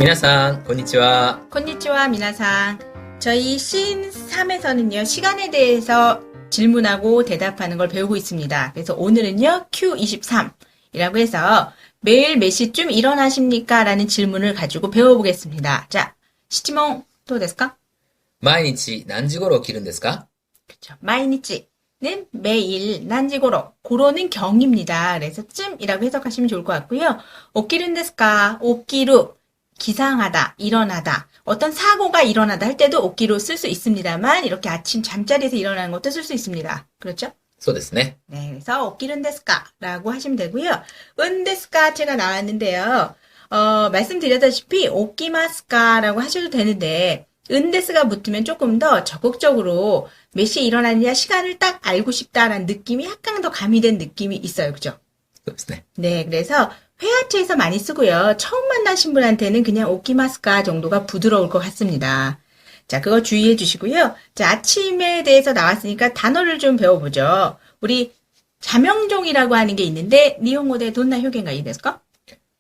皆さん、こんにちは。 konnichiwa, 미나상. 저희 씬 3에서는요, 시간에 대해서 질문하고 대답하는 걸 배우고 있습니다. 그래서 오늘은요, Q23이라고 해서 매일 몇 시쯤 일어나십니까? 라는 질문을 가지고 배워보겠습니다. 자, 시치몽 또 됐을까? 毎日何時頃起きるんですか? 그렇죠. 마이니치는 매일, 난지고로, 고로는 경입니다. 그래서 쯤이라고 해석하시면 좋을 것 같고요. 오키른 데스까? 오키루, 기상하다, 일어나다. 어떤 사고가 일어나다 할 때도 오키로 쓸 수 있습니다만 이렇게 아침 잠자리에서 일어나는 것도 쓸 수 있습니다. 그렇죠? そうですね. 네, 그래서 오키른 데스까라고 하시면 되고요. 은데스까체가 나왔는데요. 말씀드렸다시피 오키마스까라고 하셔도 되는데 은데스가 붙으면 조금 더 적극적으로 몇 시에 일어나느냐 시간을 딱 알고 싶다라는 느낌이 약간 더 가미된 느낌이 있어요. 그죠? そうですね. 네, 그래서 회화체에서 많이 쓰고요. 처음 만나신 분한테는 그냥 오키마스까 정도가 부드러울 것 같습니다. 자, 그거 주의해 주시고요. 자, 아침에 대해서 나왔으니까 단어를 좀 배워보죠. 우리 자명종이라고 하는 게 있는데 니혼고대 돈나 효겐가 이데스까?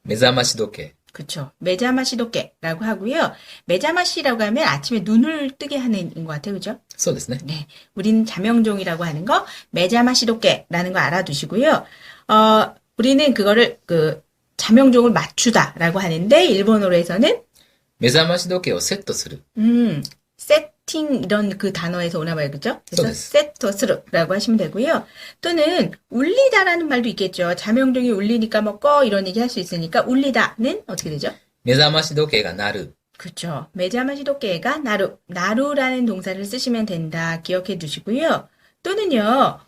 目覚まし時計. 그쵸. 메자마시도케라고 하고요. 메자마시라고 하면 아침에 눈을 뜨게 하는 것 같아요. 그죠? そうですね. 네. 우린 자명종이라고 하는 거, 메자마시도케라는 거 알아두시고요. 우리는 그거를, 자명종을 맞추다라고 하는데, 일본어로 해서는, 目覚まし時計をセットする. 세팅, 이런 그 단어에서 오나 봐요. 그죠? 그래서そうです. 세토스르라고 하시면 되고요. 또는, 울리다라는 말도 있겠죠. 자명종이 울리니까 뭐 꺼, 이런 얘기 할 수 있으니까, 울리다는 어떻게 되죠? 目覚まし時計が鳴る. 그쵸. 메자마시도케가 나루. 나루라는 동사를 쓰시면 된다. 기억해 두시고요. 또는요,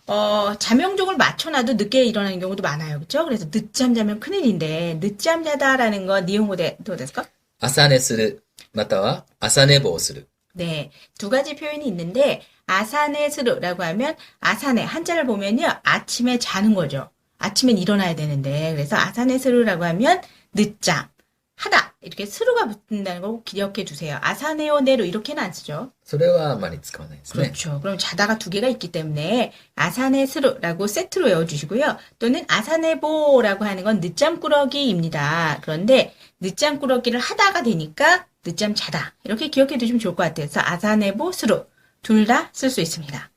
자명종을 맞춰놔도 늦게 일어나는 경우도 많아요. 그쵸? 그래서 늦잠 자면 큰일인데, 늦잠 자다라는 거, 니혼고대, 또 됐을까? 朝寝する. または朝寝坊する. 네. 두 가지 표현이 있는데, 아사네스루라고 하면, 아사네, 한자를 보면요, 아침에 자는 거죠. 아침엔 일어나야 되는데, 그래서 아사네스루라고 하면, 늦잠. 하다. 이렇게 스루가 붙는다는 거 꼭 기억해 주세요. 아사네오네루 이렇게는 안 쓰죠. それはあまり使わないですね. 그렇죠. 그럼 자다가 두 개가 있기 때문에 아사네스루라고 세트로 외워주시고요. 또는 아사네보라고 하는 건 늦잠꾸러기입니다. 그런데 늦잠꾸러기를 하다가 되니까 늦잠 자다. 이렇게 기억해 두시면 좋을 것 같아요. 그래서 아사네보 스루 둘 다 쓸 수 있습니다.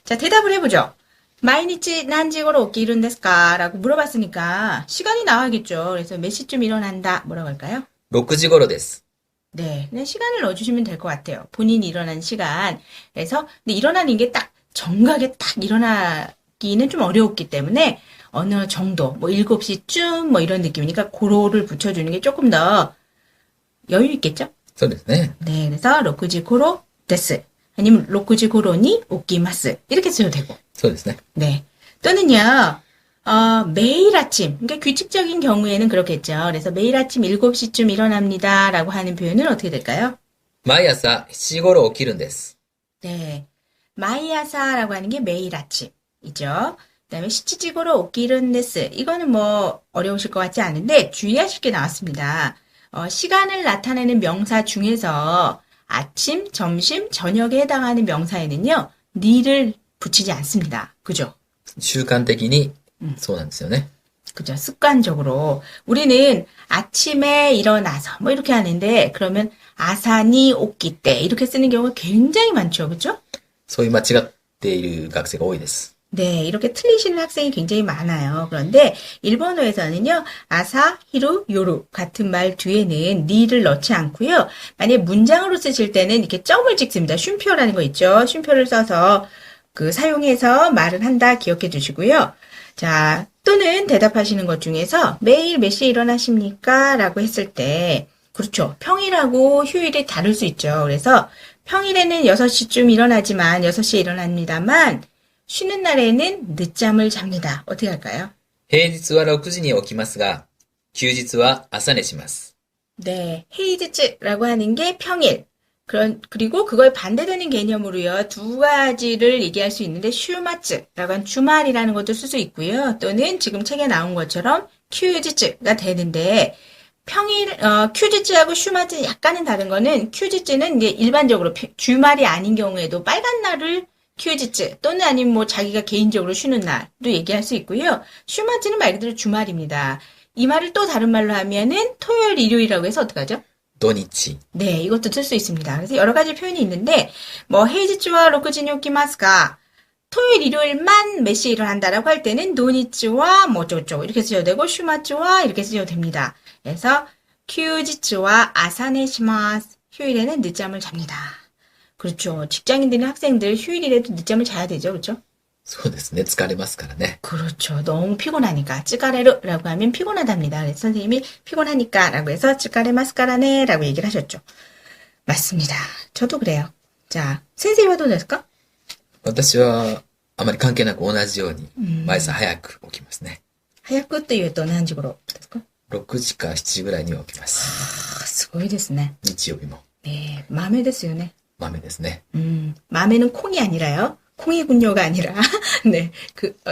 자, 대답을 해보죠. 마이니치 난지고로 오키른 데스까? 라고 물어봤으니까 시간이 나와야겠죠. 그래서 몇 시쯤 일어난다. 뭐라고 할까요? 6時頃です. 네, 그냥 시간을 넣어주시면 될 것 같아요. 본인이 일어난 시간. 그래서 근데 일어나는 게 딱 정각에 딱 일어나기는 좀 어려웠기 때문에 어느 정도, 뭐 7시쯤 뭐 이런 느낌이니까 고로를 붙여주는 게 조금 더 여유 있겠죠? そうですね. 네, 그래서 6지 고로 데스. 아니면 6지 고로니 오키마스. 이렇게 써도 되고. そうですね. 네. 또는요, 매일 아침, 그러니까 규칙적인 경우에는 그렇겠죠. 그래서 매일 아침 7시쯤 일어납니다. 라고 하는 표현은 어떻게 될까요? 毎朝7時頃起きるんです. 네. 마이아사라고 하는 게 매일 아침이죠. 그 다음에 시치지고로 오키른 데스. 이거는 뭐 어려우실 것 같지 않은데 주의하실 게 나왔습니다. 시간을 나타내는 명사 중에서 아침, 점심, 저녁에 해당하는 명사에는요, 니를 붙이지 않습니다. 그죠? 習慣的にそうなんですよね. 그죠? 습관적으로. 우리는 아침에 일어나서 뭐 이렇게 하는데 그러면 아사니 오키 때 이렇게 쓰는 경우가 굉장히 많죠. 그죠? そういう間違っている学生が多いです. 네, 이렇게 틀리시는 학생이 굉장히 많아요. 그런데 일본어에서는요, 아사, 히루, 요루 같은 말 뒤에는 니를 넣지 않고요. 만약에 문장으로 쓰실 때는 이렇게 점을 찍습니다. 쉼표라는 거 있죠? 쉼표를 써서 사용해서 말을 한다 기억해 두시고요. 자, 또는 대답하시는 것 중에서 매일 몇 시에 일어나십니까? 라고 했을 때, 그렇죠. 평일하고 휴일이 다를 수 있죠. 그래서 평일에는 6시쯤 일어나지만 6시에 일어납니다만, 쉬는 날에는 늦잠을 잡니다. 어떻게 할까요? 平日は6時に起きますが、休日は朝寝します. 네, 헤이즈츠라고 하는 게 평일. 그리고 그거에 반대되는 개념으로요, 두 가지를 얘기할 수 있는데, 슈마츠라고 하는 주말이라는 것도 쓸 수 있고요. 또는 지금 책에 나온 것처럼 큐지츠가 되는데, 큐지츠하고 슈마츠 약간은 다른 거는, 큐지츠는 이제 일반적으로 주말이 아닌 경우에도 빨간 날을 큐지츠 또는 아니면 뭐 자기가 개인적으로 쉬는 날도 얘기할 수 있고요. 슈마츠는 말 그대로 주말입니다. 이 말을 또 다른 말로 하면은 토요일, 일요일이라고 해서 어떡하죠? 土日。 네, 이것도 쓸 수 있습니다. 그래서 여러 가지 표현이 있는데, 뭐, 헤이지츠와 로크지니 오키마스가 토요일, 일요일만 몇 시에 일어난다라고 할 때는 노니츠와 뭐 어쩌고저쩌고 이렇게 쓰셔도 되고, 슈마츠와 이렇게 쓰셔도 됩니다. 그래서, 큐지츠와 아사네시마스. 휴일에는 늦잠을 잡니다. 그렇죠. 직장인들이나 학생들 휴일이라도 늦잠을 자야 되죠. 그렇죠? そうですね。疲れますからね。 그렇죠. 너무 피곤하니까 찌까레르라고 하면 피곤하답니다. 그래서 선생님이 피곤하니까라고 해서 찌까레마스카라네라고 얘기를 하셨죠. 맞습니다. 저도 그래요. 자, 선생님은どうですか?私は、あまり関係なく同じように、毎朝早く起きますね。早くって言うと何時頃ですか?6時か7時ぐらいには起きます。すごいですね. 日曜日も 네, 맘에ですよね. 豆ですね。 맘에는 콩이 아니라요. 콩이군요가 아니라 네,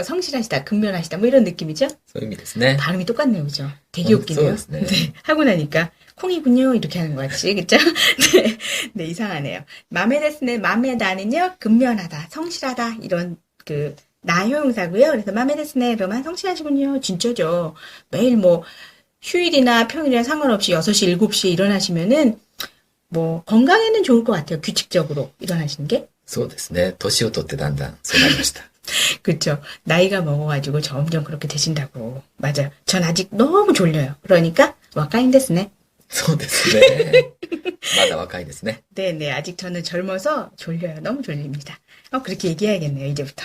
성실하시다, 근면하시다 뭐 이런 느낌이죠? そういう意味ですね。 발음이 똑같네요, 그죠? 되게 웃기네요. そうですね。 네, 하고 나니까 콩이군요 이렇게 하는 것 같이, 그죠? 네, 네, 이상하네요. 맘에 데스네, 맘에 다는요, 근면하다, 성실하다 이런 나효용사고요. 그래서 맘에 데스네로만 성실하시군요. 진짜죠. 매일 뭐 휴일이나 평일이나 상관없이 6시, 7시에 일어나시면은 뭐 건강에는 좋을 것 같아요. 규칙적으로 일어나시는 게. そうですね。年を取ってだんだんそうなりました。 그쵸. 나이가 먹어가지고 점점 그렇게 되신다고. 맞아요. 전 아직 너무 졸려요. 그러니까 와카인 데스네. そうですね。まだ若いですね。 네네. 아직 저는 젊어서 졸려요. 너무 졸립니다. 그렇게 얘기해야겠네요. 이제부터.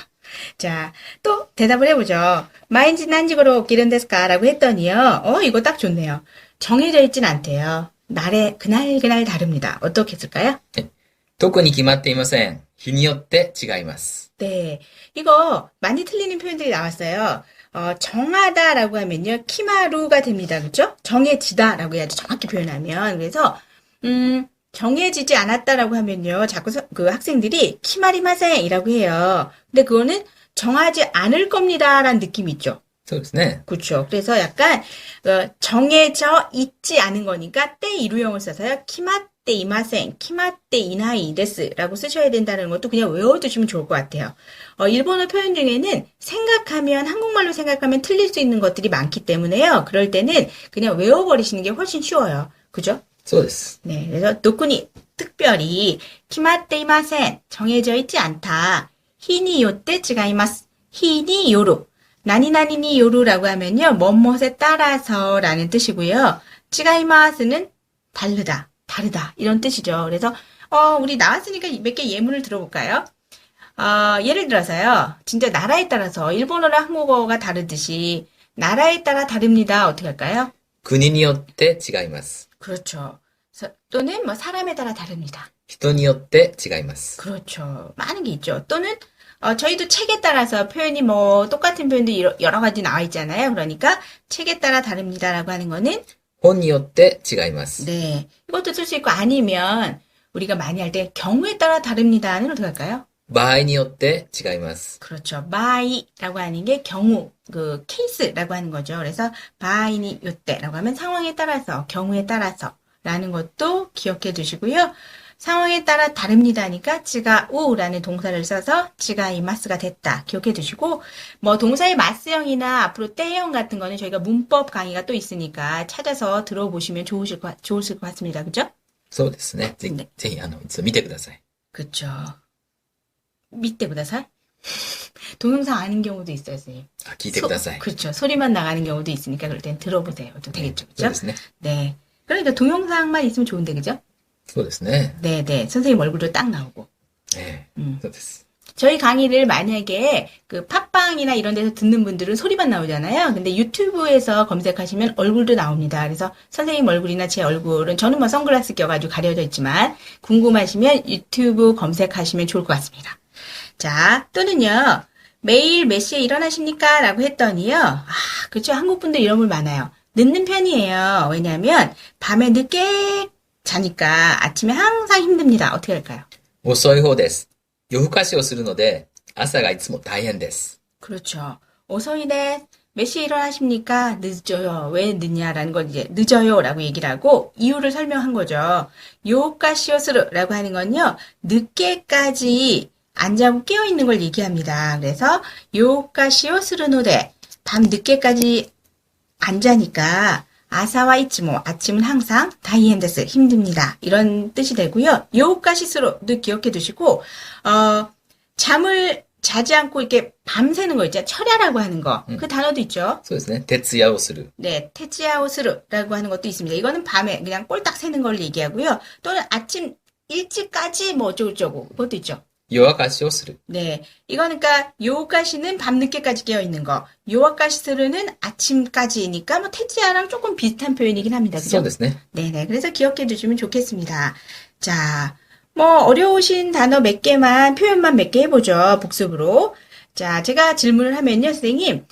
자, 또 대답을 해보죠. 마인지 난지고로 기른 데스까? 라고 했더니요. 이거 딱 좋네요. 정해져 있진 않대요. 날에 그날 다릅니다. 어떻게 쓸까요? 特に決まっていません。日によって違います。 네. 이거 많이 틀리는 표현들이 나왔어요. 정하다라고 하면요. 키마루가 됩니다. 그렇죠? 정해지다라고 해야죠. 정확히 표현하면. 그래서 정해지지 않았다라고 하면요. 자꾸 그 학생들이 키마리마센이라고 해요. 근데 그거는 정하지 않을 겁니다라는 느낌이 있죠. そうですね。 그렇죠. 그래서 약간 정해져 있지 않은 거니까 때 이루형을 써서요. 키마떼 이마센, 키마떼 이나이 데스라고 쓰셔야 된다는 것도 그냥 외워두시면 좋을 것 같아요. 일본어 표현 중에는 한국말로 생각하면 틀릴 수 있는 것들이 많기 때문에요. 그럴 때는 그냥 외워버리시는 게 훨씬 쉬워요. 그죠? そうです。 네, 그래서 노쿠니 특별히 키마떼 이마센 정해져 있지 않다. 히니 요때 찌가이마스. 히니 요루. 나니나니니 요루라고 하면요. 뭐뭇에 따라서라는 뜻이고요. 찌가이마스는 다르다 이런 뜻이죠. 그래서 우리 나왔으니까 몇 개 예문을 들어볼까요? 예를 들어서요. 진짜 나라에 따라서 일본어랑 한국어가 다르듯이 나라에 따라 다릅니다. 어떻게 할까요? 国によって違います。 그렇죠. 또는 뭐 사람에 따라 다릅니다. 人によって違います。 그렇죠. 많은 게 있죠. 또는 저희도 책에 따라서 표현이 뭐 똑같은 표현도 여러 가지 나와 있잖아요. 그러니까 책에 따라 다릅니다라고 하는 거는 本によって違います。 네, 이것도 쓸 수 있고 아니면 우리가 많이 할 때 경우에 따라 다릅니다는 어떻게 할까요? 場合によって違います。 그렇죠. 바이라고 하는 게 경우, 케이스라고 하는 거죠. 그래서 바이니 요때라고 하면 상황에 따라서, 경우에 따라서 라는 것도 기억해 두시고요. 상황에 따라 다릅니다니까 찌가 우라는 동사를 써서 찌가 이마스가 됐다. 기억해 두시고 뭐 동사의 마스형이나 앞으로 때형 같은 거는 저희가 문법 강의가 또 있으니까 찾아서 들어보시면 좋으실 것 같습니다. 그죠? そうですね。ぜひ、ねぜひ、一度見てください。 그쵸. 밑에 보다살? 동영상 아닌 경우도 있어요, 선생님. あ、聞いてください。 그렇죠. 소리만 나가는 경우도 있으니까 그럴 땐 들어보세요. 또 되겠죠. そう 그죠? ですね。 네. 그러니까 동영상만 있으면 좋은데, 그죠? そうですね。 네. 선생님 얼굴도 딱 나오고. ええ、そうです。 저희 강의를 만약에 팟빵이나 이런 데서 듣는 분들은 소리만 나오잖아요. 근데 유튜브에서 검색하시면 얼굴도 나옵니다. 그래서 선생님 얼굴이나 제 얼굴은 저는 뭐 선글라스 껴가지고 가려져 있지만 궁금하시면 유튜브 검색하시면 좋을 것 같습니다. 자, 또는요. 매일 몇 시에 일어나십니까? 라고 했더니요. 그렇죠. 한국 분들 이런 분 많아요. 늦는 편이에요. 왜냐하면 밤에 늦게 자니까 아침에 항상 힘듭니다. 어떻게 할까요? 遅い方です。夜更かしをするので、朝がいつも大変です。 그렇죠. 오소이네. 몇 시에 일어나십니까? 늦어요. 왜 늦냐라는 건 이제 늦어요라고 얘기를 하고 이유를 설명한 거죠. 요까시오스르라고 하는 건요. 늦게까지 안 자고 깨어 있는 걸 얘기합니다. 그래서 요까시오스르노데 밤 늦게까지 안 자니까 아사와 이츠모, 아침은 항상, 다이헨데스, 힘듭니다. 이런 뜻이 되고요. 요가시스로도 기억해 두시고, 잠을 자지 않고 이렇게 밤새는 거 있잖아요. 철야라고 하는 거. 그 단어도 있죠. そうですね。徹夜をする。 네, 테츠야오스루라고 하는 것도 있습니다. 이거는 밤에 그냥 꼴딱 새는 걸 얘기하고요. 또는 아침 일찍까지 뭐 어쩌고저쩌고 그것도 있죠. 夜明かしをする。 네, 이거는 그러니까 요가시는 밤늦게까지 깨어 있는 거, 요아카시스루는 아침까지니까 뭐 테츠야랑 조금 비슷한 표현이긴 합니다. そう 그죠? ですね。 네네, 그래서 기억해 두시면 좋겠습니다. 자, 뭐 어려우신 단어 몇 개만 표현만 몇 개 해보죠. 복습으로. 자, 제가 질문을 하면요, 선생님,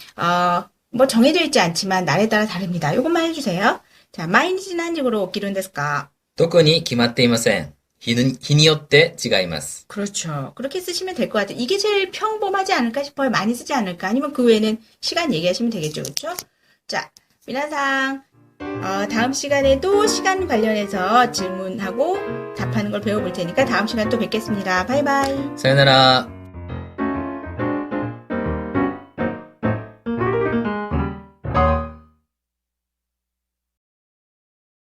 뭐 정해져 있지 않지만 날에 따라 다릅니다. 요것만 해주세요. 자, 마이니치 난직으로 기른 데스까? 特に決まっていません。日によって違います。 그렇죠. 그렇게 쓰시면 될 것 같아요. 이게 제일 평범하지 않을까 싶어요. 많이 쓰지 않을까? 아니면 그 외에는 시간 얘기하시면 되겠죠. 그렇죠? 자, 미나상, 다음 시간에도 시간 관련해서 질문하고 답하는 걸 배워볼 테니까 다음 시간 또 뵙겠습니다. 바이바이. さよなら。